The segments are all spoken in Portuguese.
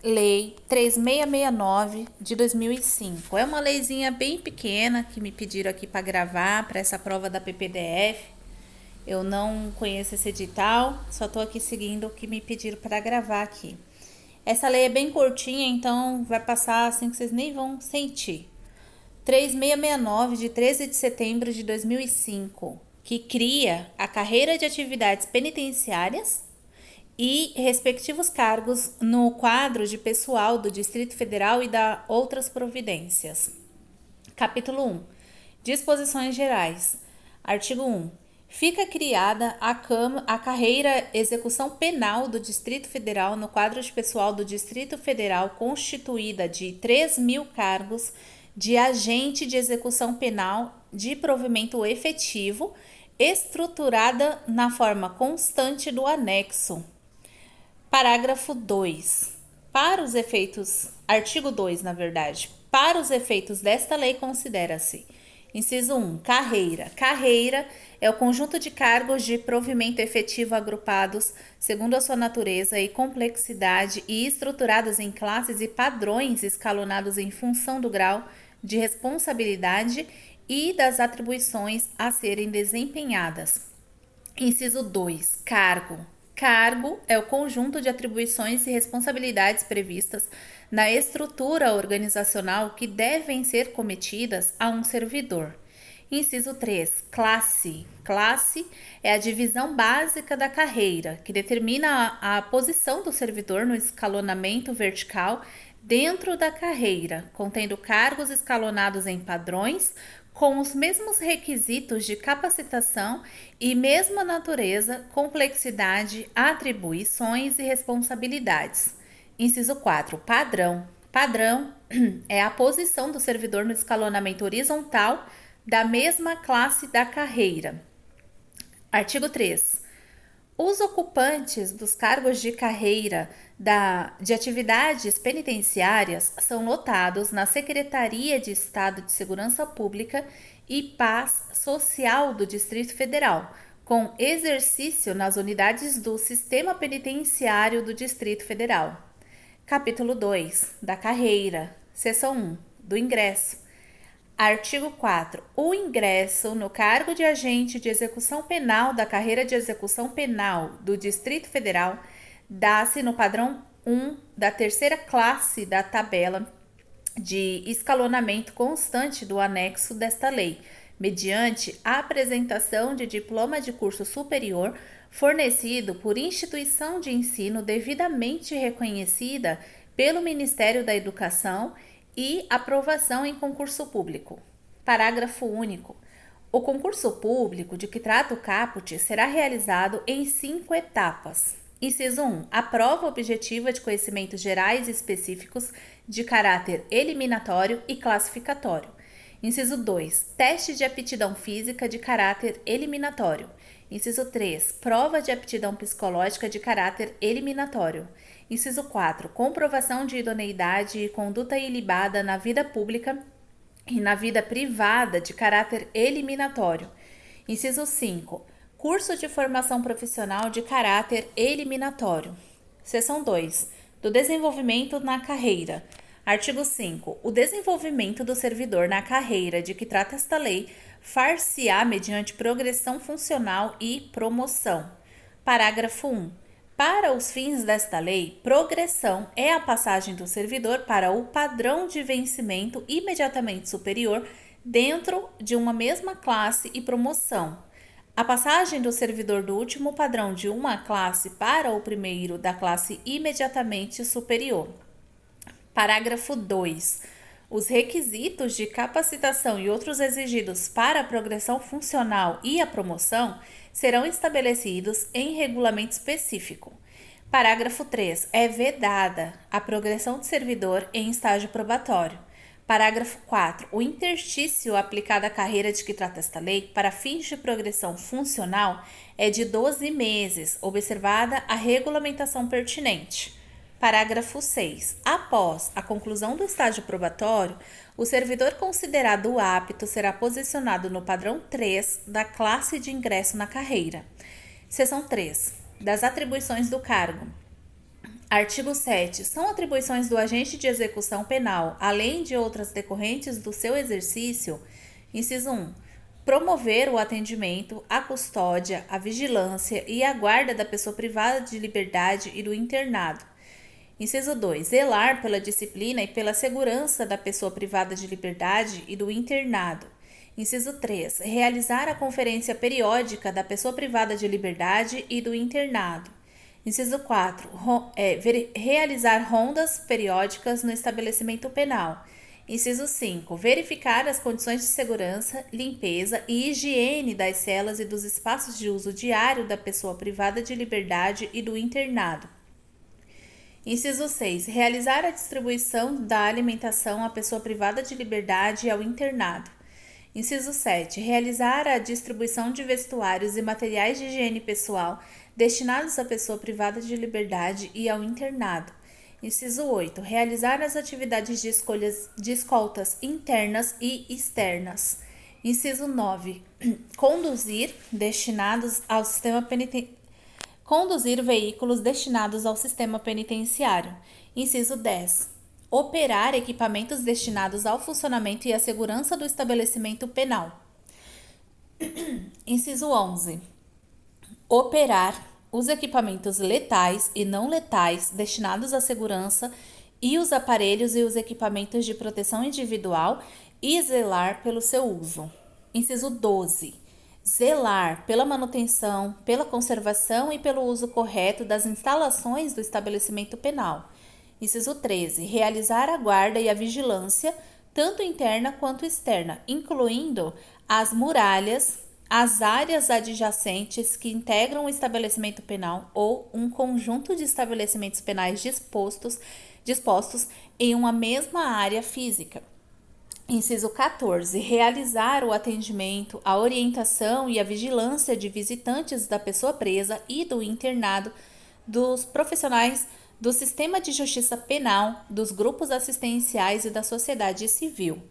Lei 3669 de 2005. É uma leizinha bem pequena que me pediram aqui para gravar para essa prova da PPDF. Eu não conheço esse edital, só estou aqui seguindo o que me pediram para gravar aqui. Essa lei é bem curtinha, então vai passar assim que vocês nem vão sentir. 3669 de 13 de setembro de 2005, que cria a carreira de atividades penitenciárias e respectivos cargos no quadro de pessoal do Distrito Federal e da outras providências. Capítulo 1. Disposições gerais. Artigo 1. Fica criada a carreira execução penal do Distrito Federal no quadro de pessoal do Distrito Federal constituída de 3.000 cargos de agente de execução penal de provimento efetivo, estruturada na forma constante do anexo. Parágrafo 2. Para os efeitos, artigo 2, na verdade, para os efeitos desta lei considera-se: inciso 1, carreira. Carreira é o conjunto de cargos de provimento efetivo agrupados segundo a sua natureza e complexidade e estruturados em classes e padrões escalonados em função do grau de responsabilidade e das atribuições a serem desempenhadas. Inciso 2, cargo. Cargo é o conjunto de atribuições e responsabilidades previstas na estrutura organizacional que devem ser cometidas a um servidor. Inciso 3, classe. Classe é a divisão básica da carreira, que determina a posição do servidor no escalonamento vertical dentro da carreira, contendo cargos escalonados em padrões, com os mesmos requisitos de capacitação e mesma natureza, complexidade, atribuições e responsabilidades. Inciso 4. Padrão. Padrão é a posição do servidor no escalonamento horizontal da mesma classe da carreira. Artigo 3. Os ocupantes dos cargos de carreira de atividades penitenciárias são lotados na Secretaria de Estado de Segurança Pública e Paz Social do Distrito Federal, com exercício nas unidades do Sistema Penitenciário do Distrito Federal. Capítulo 2. Da carreira. Seção 1. Do ingresso. Artigo 4. O ingresso no cargo de agente de execução penal da carreira de execução penal do Distrito Federal dá-se no padrão 1 da terceira classe da tabela de escalonamento constante do anexo desta lei, mediante a apresentação de diploma de curso superior fornecido por instituição de ensino devidamente reconhecida pelo Ministério da Educação e aprovação em concurso público. Parágrafo único. O concurso público de que trata o caput será realizado em 5 etapas. Inciso 1. A prova objetiva de conhecimentos gerais e específicos de caráter eliminatório e classificatório. Inciso 2. Teste de aptidão física de caráter eliminatório. Inciso 3. Prova de aptidão psicológica de caráter eliminatório. Inciso 4. Comprovação de idoneidade e conduta ilibada na vida pública e na vida privada de caráter eliminatório. Inciso 5. Curso de formação profissional de caráter eliminatório. Seção 2. Do desenvolvimento na carreira. Artigo 5. O desenvolvimento do servidor na carreira de que trata esta lei far-se-á mediante progressão funcional e promoção. Parágrafo 1. Para os fins desta lei, progressão é a passagem do servidor para o padrão de vencimento imediatamente superior dentro de uma mesma classe e promoção. A passagem do servidor do último padrão de uma classe para o primeiro da classe imediatamente superior. Parágrafo 2. Os requisitos de capacitação e outros exigidos para a progressão funcional e a promoção serão estabelecidos em regulamento específico. Parágrafo 3. É vedada a progressão de servidor em estágio probatório. Parágrafo 4. O interstício aplicado à carreira de que trata esta lei para fins de progressão funcional é de 12 meses, observada a regulamentação pertinente. Parágrafo 6. Após a conclusão do estágio probatório, o servidor considerado apto será posicionado no padrão 3 da classe de ingresso na carreira. Seção 3. Das atribuições do cargo. Artigo 7. São atribuições do agente de execução penal, além de outras decorrentes do seu exercício. Inciso 1. Promover o atendimento, a custódia, a vigilância e a guarda da pessoa privada de liberdade e do internado. Inciso 2. Zelar pela disciplina e pela segurança da pessoa privada de liberdade e do internado. Inciso 3. Realizar a conferência periódica da pessoa privada de liberdade e do internado. Inciso 4. Realizar rondas periódicas no estabelecimento penal. Inciso 5. Verificar as condições de segurança, limpeza e higiene das celas e dos espaços de uso diário da pessoa privada de liberdade e do internado. Inciso 6. Realizar a distribuição da alimentação à pessoa privada de liberdade e ao internado. Inciso 7. Realizar a distribuição de vestuários e materiais de higiene pessoal destinados à pessoa privada de liberdade e ao internado. Inciso 8. Realizar as atividades de escoltas internas e externas. Inciso 9. Conduzir veículos destinados ao sistema penitenciário. Inciso 10. Operar equipamentos destinados ao funcionamento e à segurança do estabelecimento penal. Inciso 11. Operar os equipamentos letais e não letais destinados à segurança e os aparelhos e os equipamentos de proteção individual e zelar pelo seu uso. Inciso 12. Zelar pela manutenção, pela conservação e pelo uso correto das instalações do estabelecimento penal. Inciso 13. Realizar a guarda e a vigilância, tanto interna quanto externa, incluindo as muralhas, as áreas adjacentes que integram o estabelecimento penal ou um conjunto de estabelecimentos penais dispostos em uma mesma área física. Inciso 14. Realizar o atendimento, a orientação e a vigilância de visitantes da pessoa presa e do internado, dos profissionais do sistema de justiça penal, dos grupos assistenciais e da sociedade civil.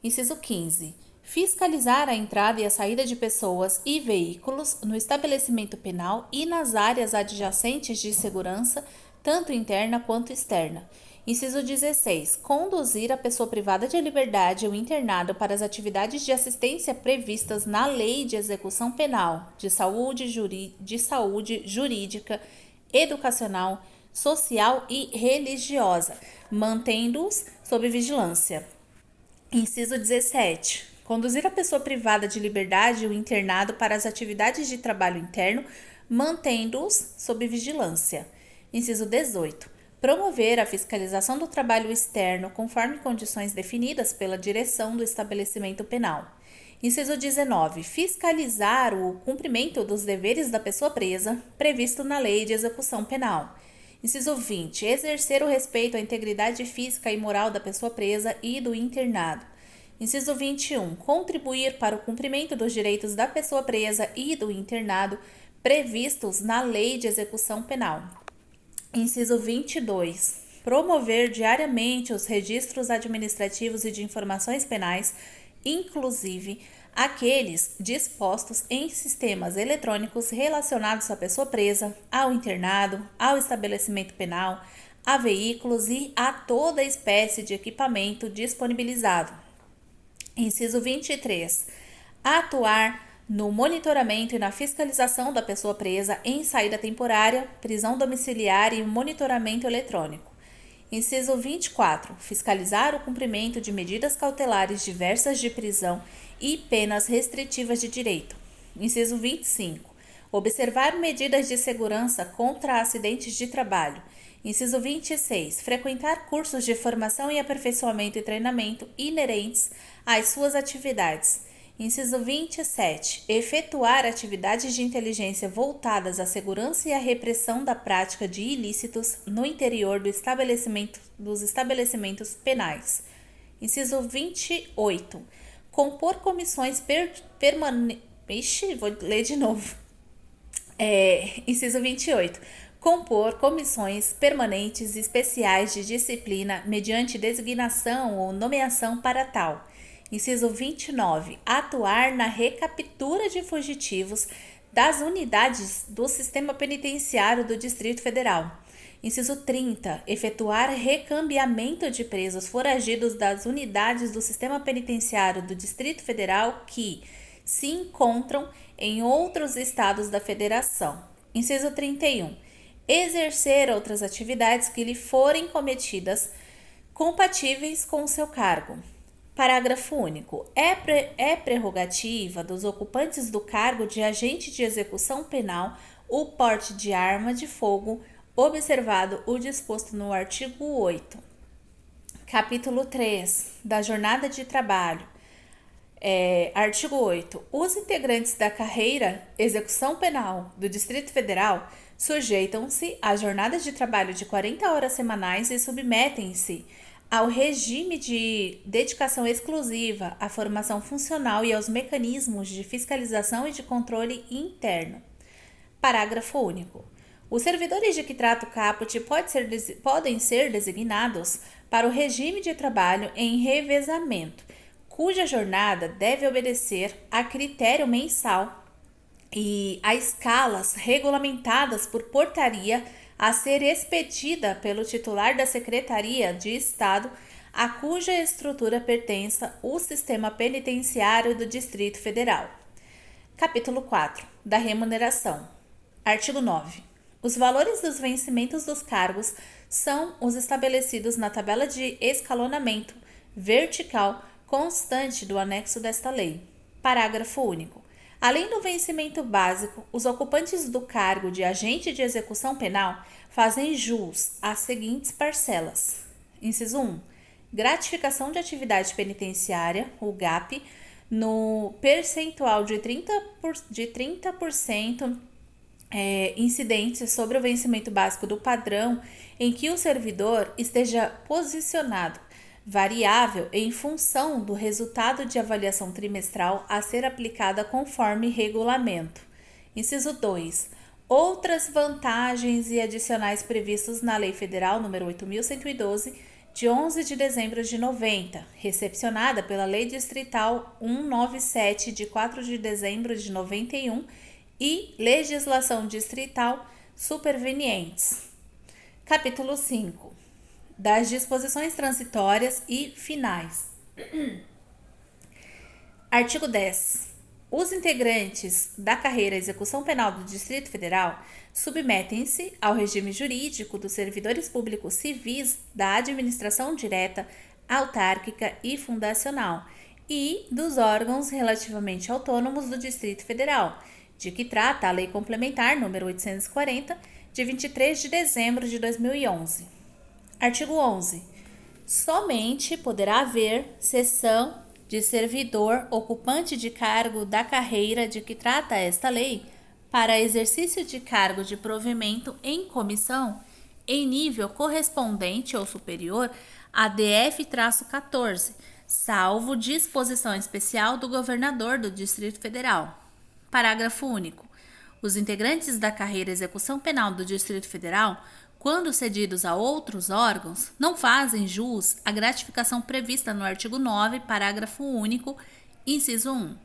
Inciso 15. Fiscalizar a entrada e a saída de pessoas e veículos no estabelecimento penal e nas áreas adjacentes de segurança, tanto interna quanto externa. Inciso 16. Conduzir a pessoa privada de liberdade ou internado para as atividades de assistência previstas na Lei de Execução Penal, de saúde jurídica, educacional, social e religiosa, mantendo-os sob vigilância. Inciso 17. Conduzir a pessoa privada de liberdade ou internado para as atividades de trabalho interno, mantendo-os sob vigilância. Inciso 18. Promover a fiscalização do trabalho externo conforme condições definidas pela direção do estabelecimento penal. Inciso 19. Fiscalizar o cumprimento dos deveres da pessoa presa, previsto na Lei de Execução Penal. Inciso 20. Exercer o respeito à integridade física e moral da pessoa presa e do internado. Inciso 21. Contribuir para o cumprimento dos direitos da pessoa presa e do internado previstos na Lei de Execução Penal. Inciso 22. Promover diariamente os registros administrativos e de informações penais, inclusive aqueles dispostos em sistemas eletrônicos relacionados à pessoa presa, ao internado, ao estabelecimento penal, a veículos e a toda espécie de equipamento disponibilizado. Inciso 23. Atuar no monitoramento e na fiscalização da pessoa presa em saída temporária, prisão domiciliar e monitoramento eletrônico. Inciso 24. Fiscalizar o cumprimento de medidas cautelares diversas de prisão e penas restritivas de direito. Inciso 25. Observar medidas de segurança contra acidentes de trabalho. Inciso 26. Frequentar cursos de formação e aperfeiçoamento e treinamento inerentes às suas atividades. Inciso 27. Efetuar atividades de inteligência voltadas à segurança e à repressão da prática de ilícitos no interior dos estabelecimentos penais. Inciso 28. Compor comissões permanentes. Vou ler de novo. Inciso 28. Compor comissões permanentes especiais de disciplina mediante designação ou nomeação para tal. Inciso 29. Atuar na recaptura de fugitivos das unidades do Sistema Penitenciário do Distrito Federal. Inciso 30. Efetuar recambiamento de presos foragidos das unidades do sistema penitenciário do Distrito Federal que se encontram em outros estados da Federação. Inciso 31. Exercer outras atividades que lhe forem cometidas compatíveis com o seu cargo. Parágrafo único. É prerrogativa dos ocupantes do cargo de agente de execução penal o porte de arma de fogo, observado o disposto no artigo 8. Capítulo 3 da jornada de trabalho. Artigo 8. Os integrantes da carreira execução penal do Distrito Federal sujeitam-se à jornada de trabalho de 40 horas semanais e submetem-se ao regime de dedicação exclusiva à formação funcional e aos mecanismos de fiscalização e de controle interno. Parágrafo único. Os servidores de que trata o caput podem ser designados para o regime de trabalho em revezamento, cuja jornada deve obedecer a critério mensal e a escalas regulamentadas por portaria a ser expedida pelo titular da Secretaria de Estado a cuja estrutura pertença o sistema penitenciário do Distrito Federal. Capítulo 4 da remuneração. Artigo 9. Os valores dos vencimentos dos cargos são os estabelecidos na tabela de escalonamento vertical constante do anexo desta lei. Parágrafo único. Além do vencimento básico, os ocupantes do cargo de agente de execução penal fazem jus às seguintes parcelas. Inciso 1. Gratificação de atividade penitenciária, o GAP, no percentual de 30% incidentes sobre o vencimento básico do padrão em que o servidor esteja posicionado, variável em função do resultado de avaliação trimestral a ser aplicada conforme regulamento. Inciso 2. Outras vantagens e adicionais previstos na Lei Federal nº 8.112, de 11 de dezembro de 90, recepcionada pela Lei Distrital 197, de 4 de dezembro de 91, e legislação distrital supervenientes. Capítulo 5 das disposições transitórias e finais. Artigo 10. Os integrantes da carreira execução penal do Distrito Federal submetem-se ao regime jurídico dos servidores públicos civis da administração direta, autárquica e fundacional e dos órgãos relativamente autônomos do Distrito Federal, de que trata a Lei Complementar nº 840, de 23 de dezembro de 2011. Artigo 11. Somente poderá haver cessão de servidor ocupante de cargo da carreira de que trata esta lei para exercício de cargo de provimento em comissão em nível correspondente ou superior a DF-14, salvo disposição especial do governador do Distrito Federal. Parágrafo único. Os integrantes da carreira execução penal do Distrito Federal, quando cedidos a outros órgãos, não fazem jus à gratificação prevista no artigo 9, parágrafo único, inciso 1.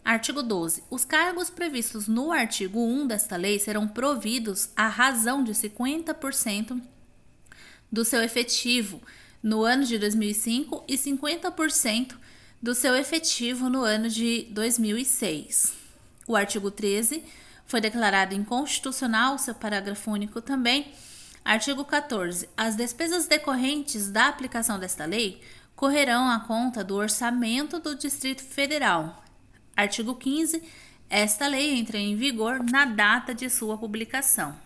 Artigo 12. Os cargos previstos no artigo 1 desta lei serão providos à razão de 50% do seu efetivo no ano de 2005 e 50% do seu efetivo no ano de 2006. O artigo 13 foi declarado inconstitucional, seu parágrafo único também. Artigo 14. As despesas decorrentes da aplicação desta lei correrão à conta do orçamento do Distrito Federal. Artigo 15. Esta lei entra em vigor na data de sua publicação.